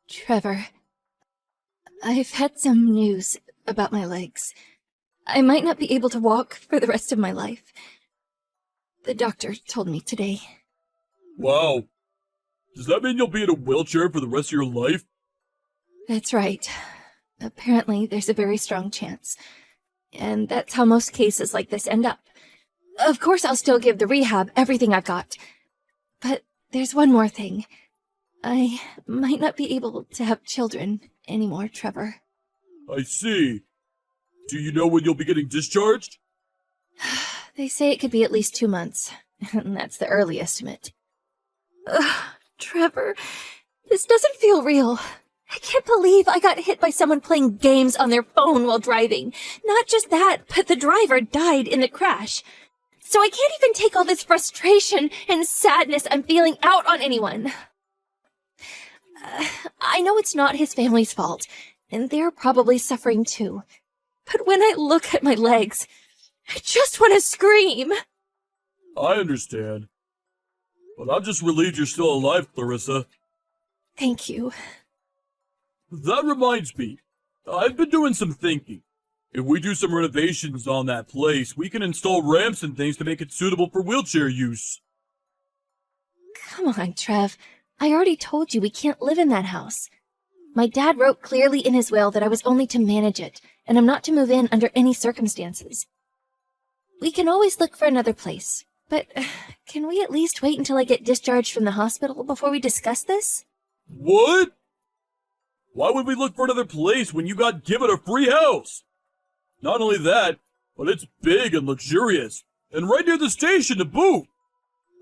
Trevor, I've had some news about my legs. I might not be able to walk for the rest of my life. The doctor told me today. Wow. Does that mean you'll be in a wheelchair for the rest of your life? That's right. Apparently, there's a very strong chance. And that's how most cases like this end up. Of course, I'll still give the rehab everything I've got. But there's one more thing. I might not be able to have children anymore, Trevor. I see. Do you know when you'll be getting discharged? They say it could be at least 2 months, and that's the early estimate. Ugh, Trevor, this doesn't feel real. I can't believe I got hit by someone playing games on their phone while driving. Not just that, but the driver died in the crash. So I can't even take all this frustration and sadness I'm feeling out on anyone. I know it's not his family's fault, and they're probably suffering too. But when I look at my legs, I just want to scream. I understand. But I'm just relieved you're still alive, Clarissa. Thank you. That reminds me, I've been doing some thinking. If we do some renovations on that place, we can install ramps and things to make it suitable for wheelchair use. Come on, Trev. I already told you we can't live in that house. My dad wrote clearly in his will that I was only to manage it, and I'm not to move in under any circumstances. We can always look for another place, but can we at least wait until I get discharged from the hospital before we discuss this? What? Why would we look for another place when you got given a free house? Not only that, but it's big and luxurious, and right near the station to boot.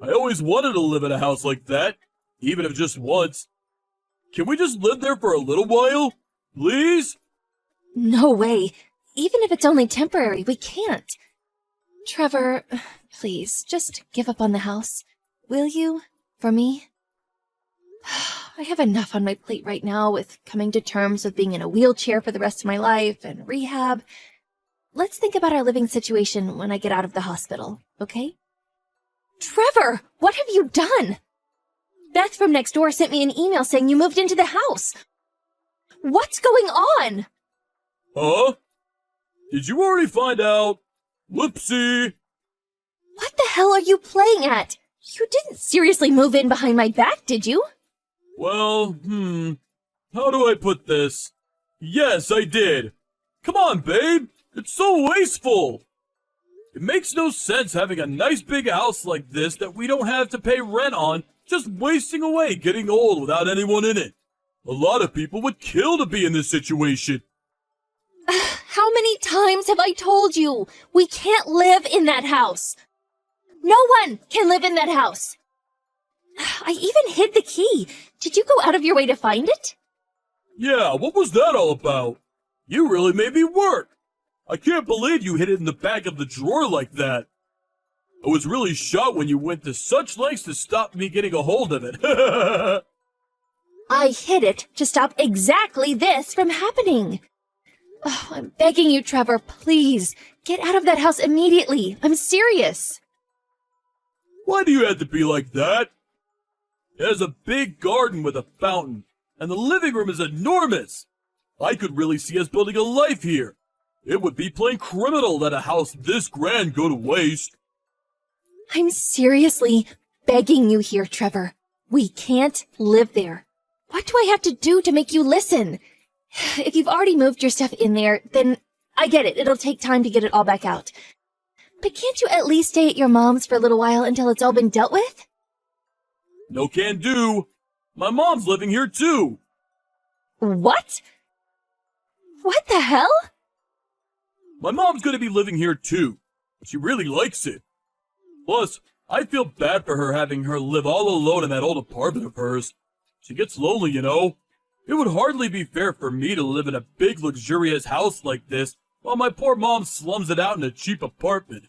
I always wanted to live in a house like that, even if just once. Can we just live there for a little while? Please? No way. Even if it's only temporary, we can't. Trevor, please, just give up on the house. Will you? For me? I have enough on my plate right now with coming to terms with being in a wheelchair for the rest of my life and rehab. Let's think about our living situation when I get out of the hospital, okay? Trevor, what have you done? Beth from next door sent me an email saying you moved into the house. What's going on? Huh? Did you already find out? Whoopsie! What the hell are you playing at? You didn't seriously move in behind my back, did you? Well, how do I put this? Yes, I did. Come on, babe. It's so wasteful. It makes no sense having a nice big house like this that we don't have to pay rent on, just wasting away getting old without anyone in it. A lot of people would kill to be in this situation. How many times have I told you? We can't live in that house. No one can live in that house. I even hid the key. Did you go out of your way to find it? Yeah, what was that all about? You really made me work. I can't believe you hid it in the back of the drawer like that. I was really shocked when you went to such lengths to stop me getting a hold of it. I hid it to stop exactly this from happening. Oh, I'm begging you, Trevor, please, get out of that house immediately. I'm serious. Why do you have to be like that? It has a big garden with a fountain, and the living room is enormous. I could really see us building a life here. It would be plain criminal that a house this grand go to waste. I'm seriously begging you here, Trevor. We can't live there. What do I have to do to make you listen? If you've already moved your stuff in there, then I get it. It'll take time to get it all back out. But can't you at least stay at your mom's for a little while until it's all been dealt with? No can do. My mom's living here too. What? What the hell? My mom's gonna be living here too. She really likes it. Plus, I feel bad for her having her live all alone in that old apartment of hers. She gets lonely, you know. It would hardly be fair for me to live in a big luxurious house like this while my poor mom slums it out in a cheap apartment.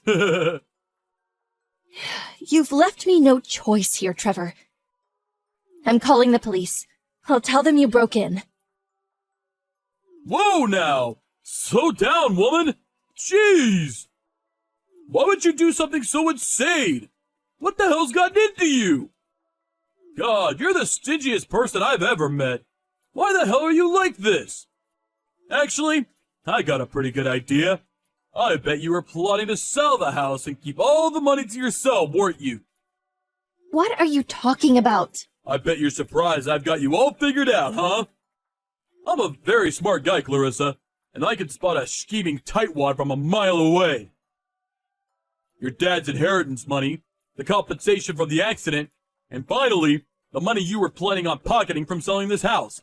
You've left me no choice here, Trevor. I'm calling the police. I'll tell them you broke in. Whoa now! Slow down, woman! Jeez! Why would you do something so insane? What the hell's gotten into you? God, you're the stingiest person I've ever met. Why the hell are you like this? Actually, I got a pretty good idea. I bet you were plotting to sell the house and keep all the money to yourself, weren't you? What are you talking about? I bet you're surprised I've got you all figured out, huh? I'm a very smart guy, Clarissa, and I can spot a scheming tightwad from a mile away. Your dad's inheritance money, the compensation from the accident, and finally, the money you were planning on pocketing from selling this house.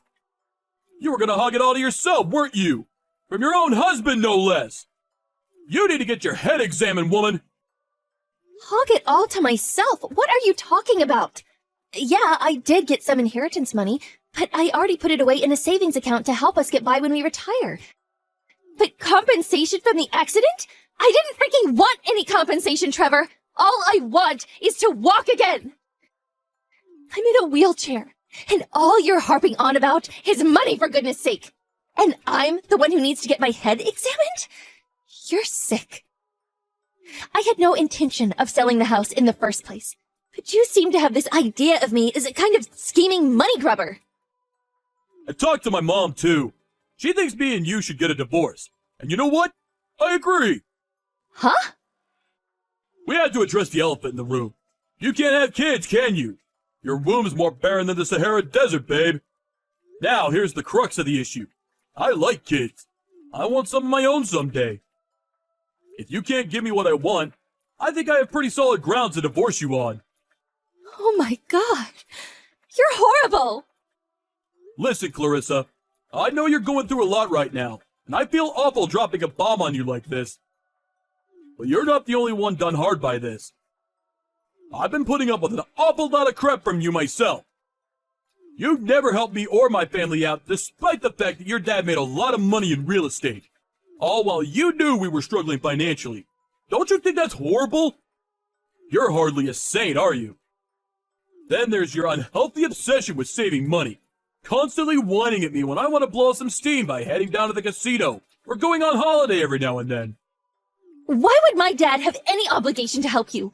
You were gonna hog it all to yourself, weren't you? From your own husband, no less. You need to get your head examined, woman. Hog it all to myself? What are you talking about? Yeah, I did get some inheritance money, but I already put it away in a savings account to help us get by when we retire. But compensation from the accident? I didn't freaking want any compensation, Trevor. All I want is to walk again. I'm in a wheelchair, and all you're harping on about is money, for goodness sake. And I'm the one who needs to get my head examined? You're sick. I had no intention of selling the house in the first place, but you seem to have this idea of me as a kind of scheming money grubber. I talked to my mom, too. She thinks me and you should get a divorce. And you know what? I agree. Huh? We had to address the elephant in the room. You can't have kids, can you? Your womb's more barren than the Sahara Desert, babe. Now, here's the crux of the issue. I like kids. I want some of my own someday. If you can't give me what I want, I think I have pretty solid grounds to divorce you on. Oh my God. You're horrible. Listen, Clarissa, I know you're going through a lot right now, and I feel awful dropping a bomb on you like this. But you're not the only one done hard by this. I've been putting up with an awful lot of crap from you myself. You've never helped me or my family out, despite the fact that your dad made a lot of money in real estate. All while you knew we were struggling financially. Don't you think that's horrible? You're hardly a saint, are you? Then there's your unhealthy obsession with saving money. Constantly whining at me when I want to blow some steam by heading down to the casino or going on holiday every now and then. Why would my dad have any obligation to help you?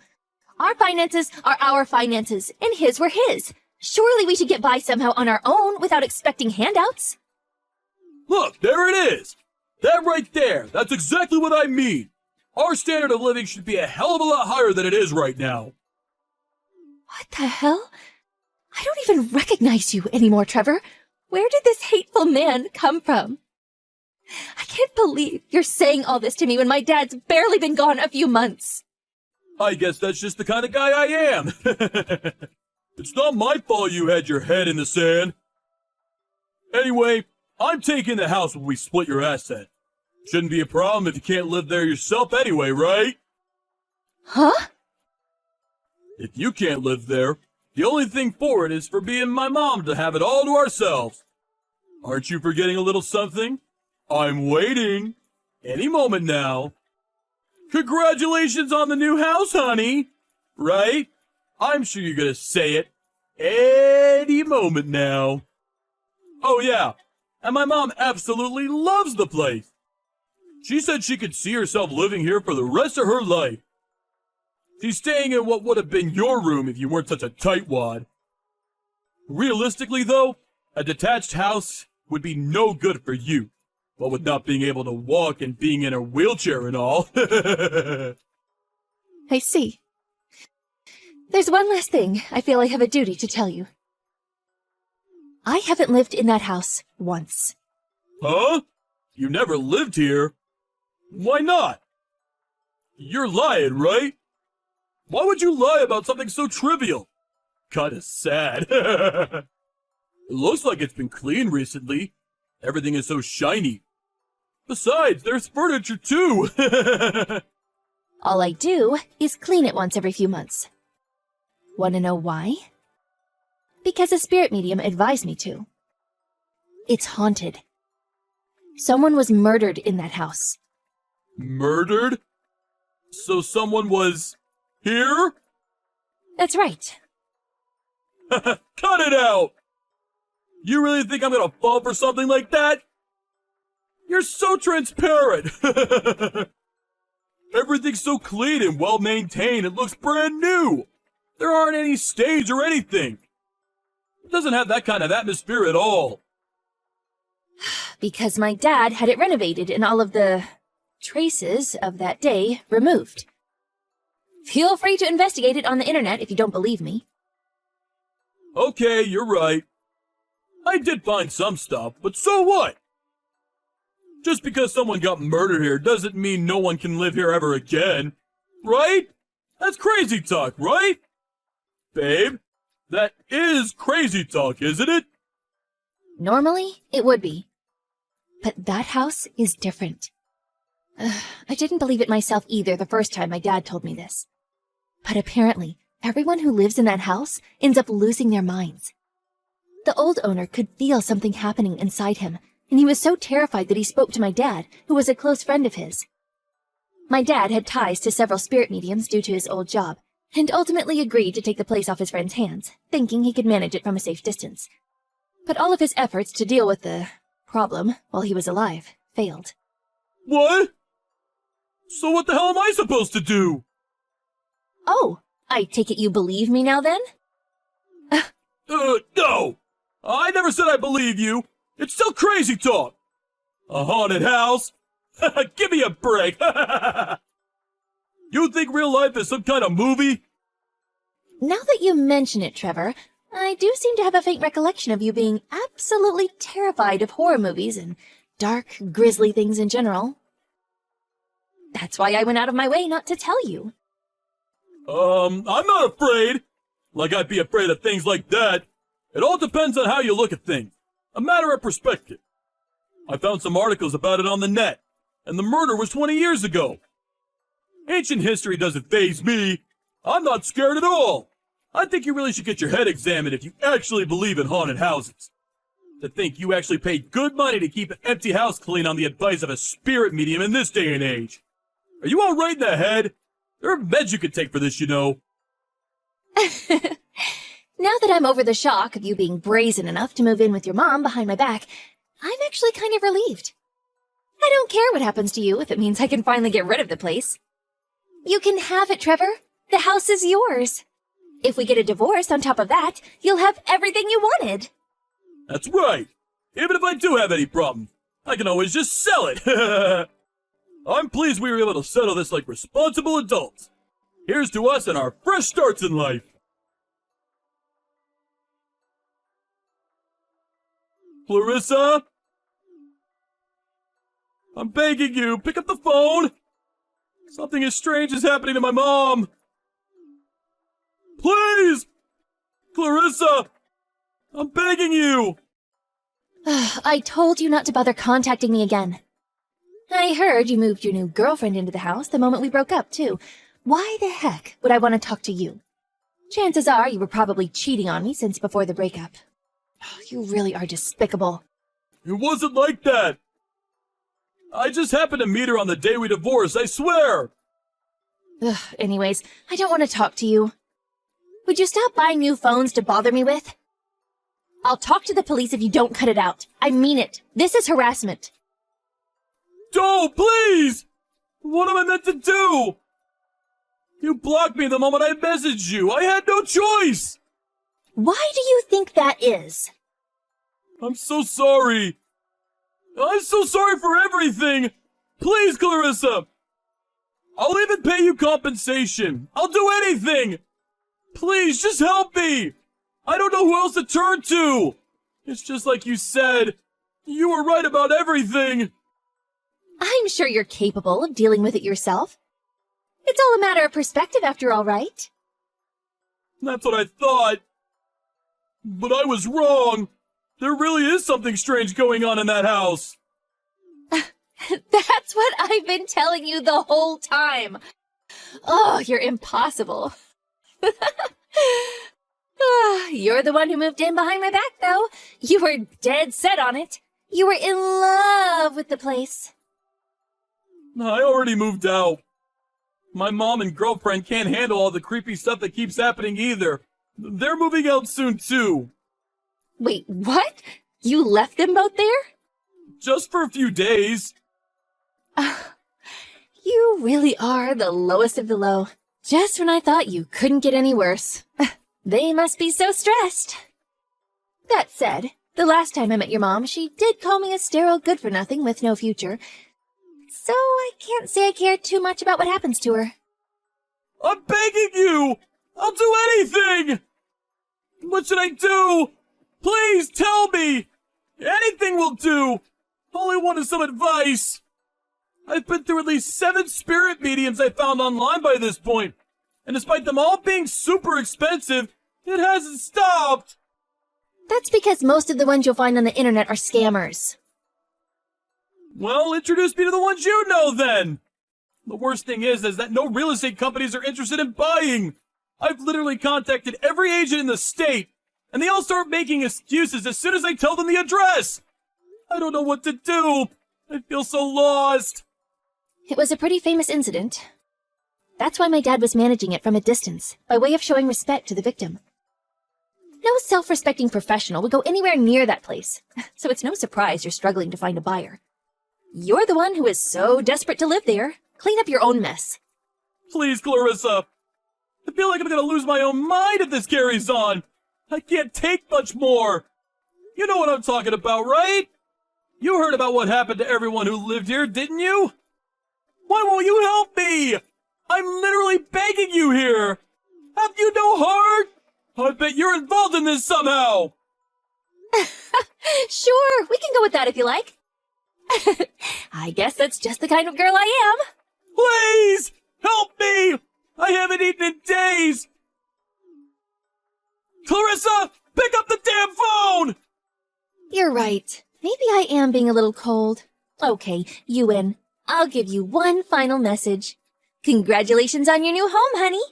Our finances are our finances, and his were his. Surely we should get by somehow on our own without expecting handouts. Look, there it is. That right there, that's exactly what I mean. Our standard of living should be a hell of a lot higher than it is right now. What the hell? I don't even recognize you anymore, Trevor. Where did this hateful man come from? I can't believe you're saying all this to me when my dad's barely been gone a few months. I guess that's just the kind of guy I am. It's not my fault you had your head in the sand. Anyway, I'm taking the house when we split your asset. Shouldn't be a problem if you can't live there yourself anyway, right? Huh? If you can't live there, the only thing for it is for me and my mom to have it all to ourselves. Aren't you forgetting a little something? I'm waiting. Any moment now. Congratulations on the new house, honey. Right? I'm sure you're gonna say it any moment now. Oh yeah, and my mom absolutely loves the place. She said she could see herself living here for the rest of her life. She's staying in what would have been your room if you weren't such a tightwad. Realistically though, a detached house would be no good for you. What with not being able to walk and being in a wheelchair and all. I see. There's one last thing I feel I have a duty to tell you. I haven't lived in that house once. Huh? You never lived here? Why not? You're lying, right? Why would you lie about something so trivial? Kinda sad. It looks like it's been cleaned recently. Everything is so shiny. Besides, there's furniture too. All I do is clean it once every few months. Want to know why? Because a spirit medium advised me to. It's haunted. Someone was murdered in that house. Murdered? So someone was here? That's right. Cut it out! You really think I'm gonna fall for something like that? You're so transparent! Everything's so clean and well maintained, it looks brand new! There aren't any stains or anything! It doesn't have that kind of atmosphere at all. Because my dad had it renovated and all of the traces of that day removed. Feel free to investigate it on the internet if you don't believe me. Okay, you're right. I did find some stuff, but so what? Just because someone got murdered here doesn't mean no one can live here ever again. Right? That's crazy talk, right? Babe, that is crazy talk, isn't it? Normally, it would be. But that house is different. I didn't believe it myself either the first time my dad told me this. But apparently, everyone who lives in that house ends up losing their minds. The old owner could feel something happening inside him, and he was so terrified that he spoke to my dad, who was a close friend of his. My dad had ties to several spirit mediums due to his old job, and ultimately agreed to take the place off his friend's hands, thinking he could manage it from a safe distance. But all of his efforts to deal with the problem while he was alive failed. What? So what the hell am I supposed to do? Oh, I take it you believe me now then? No! I never said I believe you. It's still crazy talk. A haunted house? Give me a break. You think real life is some kind of movie? Now that you mention it, Trevor, I do seem to have a faint recollection of you being absolutely terrified of horror movies and dark, grisly things in general. That's why I went out of my way not to tell you. I'm not afraid. Like I'd be afraid of things like that. It all depends on how you look at things. A matter of perspective. I found some articles about it on the net, and the murder was 20 years ago. Ancient history doesn't faze me. I'm not scared at all. I think you really should get your head examined if you actually believe in haunted houses. To think you actually paid good money to keep an empty house clean on the advice of a spirit medium in this day and age. Are you all right in the head? There are meds you could take for this, you know. Now that I'm over the shock of you being brazen enough to move in with your mom behind my back, I'm actually kind of relieved. I don't care what happens to you if it means I can finally get rid of the place. You can have it, Trevor. The house is yours. If we get a divorce on top of that, you'll have everything you wanted. That's right. Even if I do have any problems, I can always just sell it. I'm pleased we were able to settle this like responsible adults. Here's to us and our fresh starts in life. Clarissa? I'm begging you, pick up the phone. Something as strange is happening to my mom. Please! Clarissa! I'm begging you! I told you not to bother contacting me again. I heard you moved your new girlfriend into the house the moment we broke up, too. Why the heck would I want to talk to you? Chances are you were probably cheating on me since before the breakup. You really are despicable. It wasn't like that. I just happened to meet her on the day we divorced, I swear. Anyways, I don't want to talk to you. Would you stop buying new phones to bother me with? I'll talk to the police if you don't cut it out. I mean it. This is harassment. Don't, please! What am I meant to do? You blocked me the moment I messaged you. I had no choice. Why do you think that is? I'm so sorry. I'm so sorry for everything. Please, Clarissa. I'll even pay you compensation. I'll do anything. Please, just help me. I don't know who else to turn to. It's just like you said. You were right about everything. I'm sure you're capable of dealing with it yourself. It's all a matter of perspective after all, right? That's what I thought. But I was wrong. There really is something strange going on in that house. That's what I've been telling you the whole time. Oh, you're impossible. You're the one who moved in behind my back, though. You were dead set on it. You were in love with the place. I already moved out. My mom and girlfriend can't handle all the creepy stuff that keeps happening either. They're moving out soon, too. Wait, what? You left them both there? Just for a few days. You really are the lowest of the low. Just when I thought you couldn't get any worse. They must be so stressed. That said, The last time I met your mom, she did call me a sterile good-for-nothing with no future. So I can't say I care too much about what happens to her. I'm begging you! I'll do anything! What should I do? Please tell me! Anything will do! All I want is some advice. I've been through at least 7 spirit mediums I found online by this point, and despite them all being super expensive, it hasn't stopped! That's because most of the ones you'll find on the internet are scammers. Well, introduce me to the ones you know then! The worst thing is that no real estate companies are interested in buying. I've literally contacted every agent in the state, and they all start making excuses as soon as I tell them the address. I don't know what to do. I feel so lost. It was a pretty famous incident. That's why my dad was managing it from a distance, by way of showing respect to the victim. No self-respecting professional would go anywhere near that place, so it's no surprise you're struggling to find a buyer. You're the one who is so desperate to live there. Clean up your own mess. Please, Clarissa. I feel like I'm gonna lose my own mind if this carries on. I can't take much more. You know what I'm talking about, right? You heard about what happened to everyone who lived here, didn't you? Why won't you help me? I'm literally begging you here. Have you no heart? I bet you're involved in this somehow. Sure, we can go with that if you like. I guess that's just the kind of girl I am. Please! Help me! I haven't eaten in days! Clarissa! Pick up the damn phone! You're right. Maybe I am being a little cold. Okay, you win. I'll give you one final message. Congratulations on your new home, honey.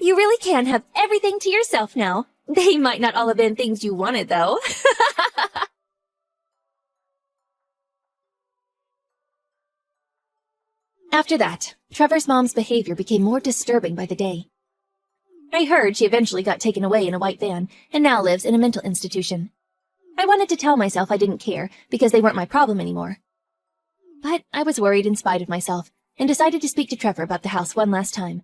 You really can have everything to yourself now. They might not all have been things you wanted, though. After that, Trevor's mom's behavior became more disturbing by the day. I heard she eventually got taken away in a white van and now lives in a mental institution. I wanted to tell myself I didn't care because they weren't my problem anymore. But I was worried in spite of myself and decided to speak to Trevor about the house one last time.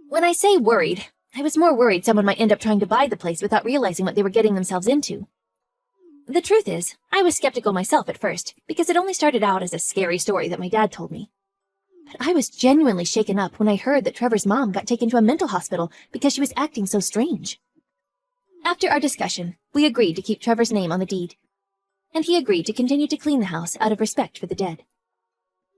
When I say worried, I was more worried someone might end up trying to buy the place without realizing what they were getting themselves into. The truth is, I was skeptical myself at first because it only started out as a scary story that my dad told me. But I was genuinely shaken up when I heard that Trevor's mom got taken to a mental hospital because she was acting so strange. After our discussion, we agreed to keep Trevor's name on the deed, and he agreed to continue to clean the house out of respect for the dead.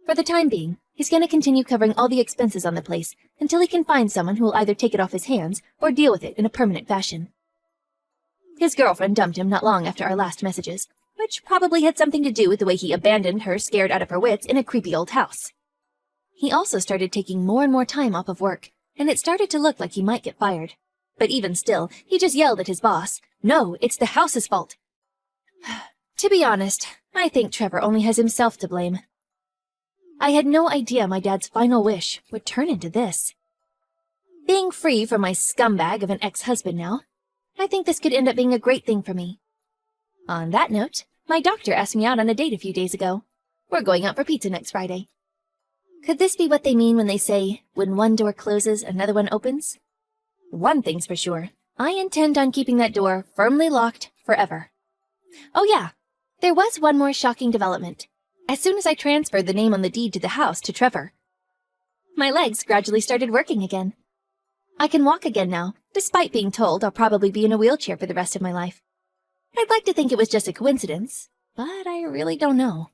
For the time being, he's going to continue covering all the expenses on the place until he can find someone who will either take it off his hands or deal with it in a permanent fashion. His girlfriend dumped him not long after our last messages, which probably had something to do with the way he abandoned her scared out of her wits in a creepy old house. He also started taking more and more time off of work, and it started to look like he might get fired. But even still, he just yelled at his boss, "No, it's the house's fault." To be honest, I think Trevor only has himself to blame. I had no idea my dad's final wish would turn into this. Being free from my scumbag of an ex-husband now, I think this could end up being a great thing for me. On that note, my doctor asked me out on a date a few days ago. We're going out for pizza next Friday. Could this be what they mean when they say, when one door closes, another one opens? One thing's for sure, I intend on keeping that door firmly locked forever. Oh yeah, there was one more shocking development. As soon as I transferred the name on the deed to the house to Trevor, my legs gradually started working again. I can walk again now, despite being told I'll probably be in a wheelchair for the rest of my life. I'd like to think it was just a coincidence, but I really don't know.